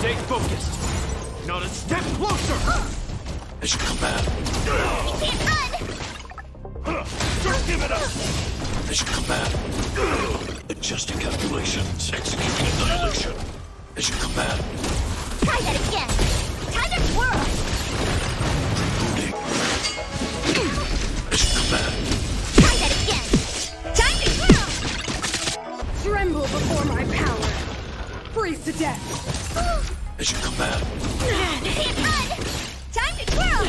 Stay focused. Not a step closer. As you command. You can't run! Just give it up. As you command. Adjusting calculations. Executing annihilation. As you command. Try that again! Time to twirl! Rebooting. As you command. Try that again! Time to twirl! Tremble before my power. Freeze to death. As you command. You can't run! Time to twirl!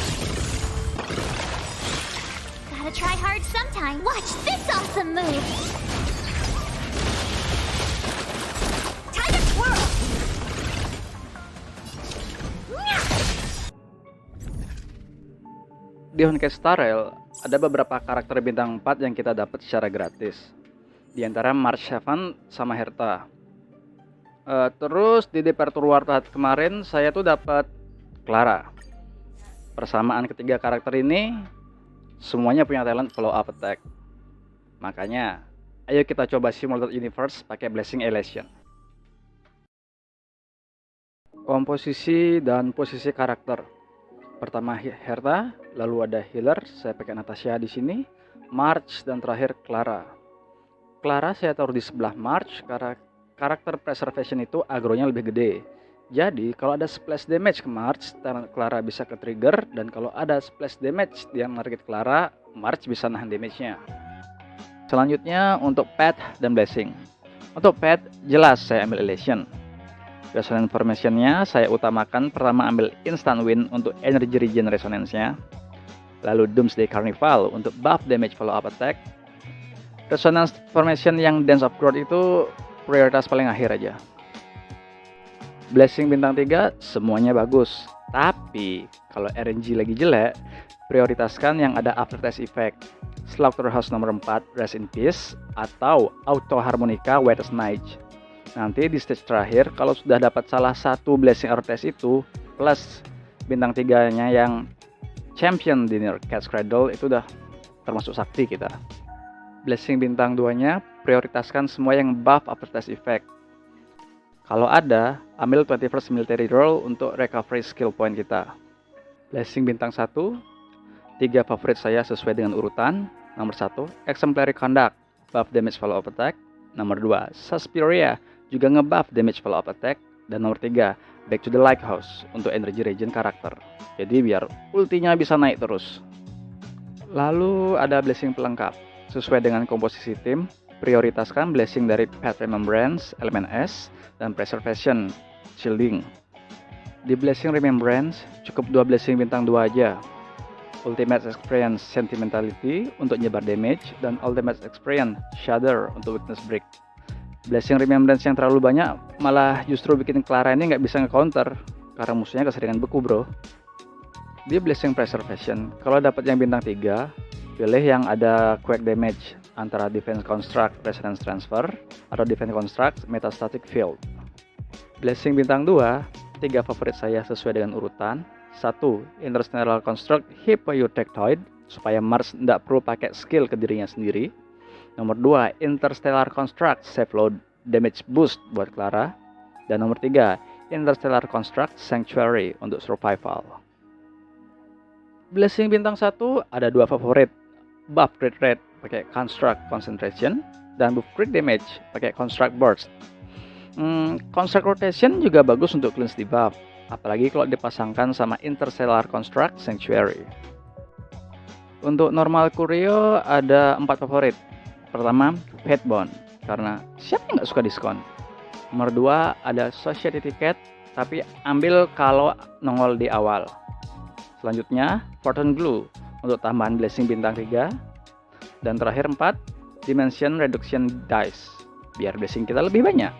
Gotta try hard sometime. Watch this awesome move! Time to twirl! Di Honkai Star Rail, ada beberapa karakter bintang 4 yang kita dapat secara gratis. Di antara March Seven sama Herta. Terus di Departure Warpath kemarin saya tuh dapat Clara. Persamaan ketiga karakter ini semuanya punya talent follow up attack. Makanya, ayo kita coba Simulated Universe pakai Blessing Elation. Komposisi dan posisi karakter. Pertama Herta, lalu ada healer, saya pakai Natasha di sini, March, dan terakhir Clara. Clara saya taruh di sebelah March karena karakter preservation itu agronya lebih gede. Jadi kalau ada splash damage ke March, talent Clara bisa ke trigger, dan kalau ada splash damage yang target Clara, March bisa nahan damage-nya. Selanjutnya untuk pet dan blessing. Untuk pet jelas saya ambil Elation. Resonance formation-nya saya utamakan pertama ambil instant win untuk energy regen resonance-nya. Lalu Doomsday Carnival untuk buff damage follow up attack. Resonance formation yang Dance of Growth itu prioritas paling akhir aja. Blessing bintang 3 semuanya bagus. Tapi kalau RNG lagi jelek, prioritaskan yang ada aftertaste effect. Slaughterhouse nomor 4 Rest in Peace atau Auto Harmonica Wettest Knight. Nanti di stage terakhir kalau sudah dapat salah satu blessing aftertaste itu plus bintang 3-nya yang champion dinner Cat's Cradle itu udah termasuk sakti kita. Blessing bintang 2-nya prioritaskan semua yang buff aftertaste effect. Kalau ada, ambil 21st military roll untuk recovery skill point kita. Blessing bintang 1, 3 favorit saya sesuai dengan urutan. Nomor 1, Exemplary Conduct, buff damage follow up attack. Nomor 2, Suspiria, juga ngebuff damage follow up attack. Dan nomor 3, Back to the Lighthouse untuk energy regen karakter. Jadi biar ultinya bisa naik terus. Lalu ada blessing pelengkap. Sesuai dengan komposisi tim, prioritaskan blessing dari Path Remembrance, Elemen S, dan Preservation, Shielding. Di blessing Remembrance, cukup 2 blessing bintang 2 aja. Ultimate Experience Sentimentality untuk nyebar damage, dan Ultimate Experience Shudder untuk weakness break. Blessing Remembrance yang terlalu banyak malah justru bikin Clara ini nggak bisa nge-counter karena musuhnya keseringan beku bro. Di Blessing Preservation, kalau dapat yang bintang 3, pilih yang ada quick damage antara Defense Construct Resonance Transfer atau Defense Construct Metastatic Field. Blessing bintang 2, 3 favorit saya sesuai dengan urutan. 1. Interstellar Construct Hypoeutectoid supaya Mars tidak perlu pakai skill ke dirinya sendiri. Nomor 2, Interstellar Construct Save Load Damage Boost buat Clara. Dan nomor 3, Interstellar Construct Sanctuary untuk Survival. Blessing bintang 1 ada 2 favorit. Buff crit rate pakai Construct Concentration dan buff crit damage pakai Construct Burst. Construct Rotation juga bagus untuk cleanse debuff, apalagi kalau dipasangkan sama Interstellar Construct Sanctuary. Untuk normal Curio ada 4 favorit. Pertama, Headbone, karena siapa yang nggak suka diskon. Nomor 2 ada Society Ticket, tapi ambil kalau nongol di awal. Selanjutnya, Fortune Glue untuk tambahan blessing bintang 3. Dan terakhir 4, Dimension Reduction Dice, biar blessing kita lebih banyak.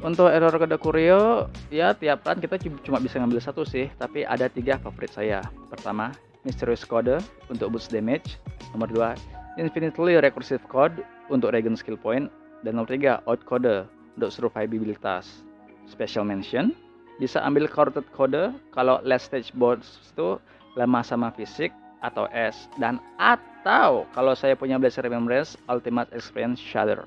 Untuk error kode Curio, ya tiap run kita cuma bisa ngambil 1 sih, tapi ada 3 favorit saya. Pertama, Mysterious Code untuk boost damage. Nomor 2, Infinitely Recursive Code untuk regen skill point. Dan nomor 3, Out Code untuk survivabilitas. Special mention, bisa ambil Corrupted Code kalau last stage boss itu lemah sama fisik atau S. Dan atau kalau saya punya Blessed Remembrance Ultimate Experience Shudder.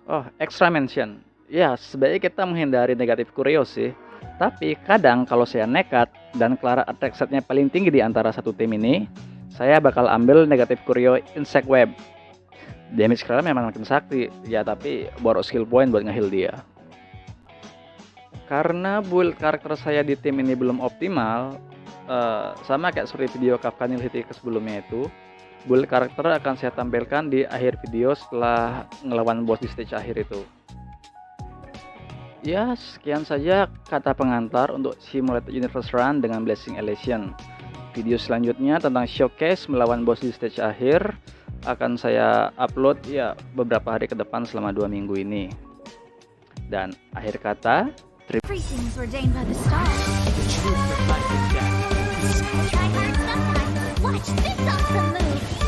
Oh, extra mention, Ya, sebaiknya kita menghindari negatif kurio sih. Tapi kadang kalau saya nekat dan Clara attack setnya paling tinggi di antara satu tim ini, saya bakal ambil negatif kurio Insect Web. Damage Clara memang makin sakti, ya tapi borrow skill point buat nge-heal dia. Karena build karakter saya di tim ini belum optimal, sama kayak seperti video Kafka Nil City sebelumnya itu, build karakter akan saya tampilkan di akhir video setelah ngelawan boss di stage akhir itu. Ya, sekian saja kata pengantar untuk Simulated Universe Run dengan Blessing Elation. Video selanjutnya tentang showcase melawan boss di stage akhir akan saya upload ya beberapa hari ke depan selama 2 minggu ini. Dan akhir kata, Everything is ordained by the stars. The truth of life and death. Try hard sometimes. Watch this awesome move.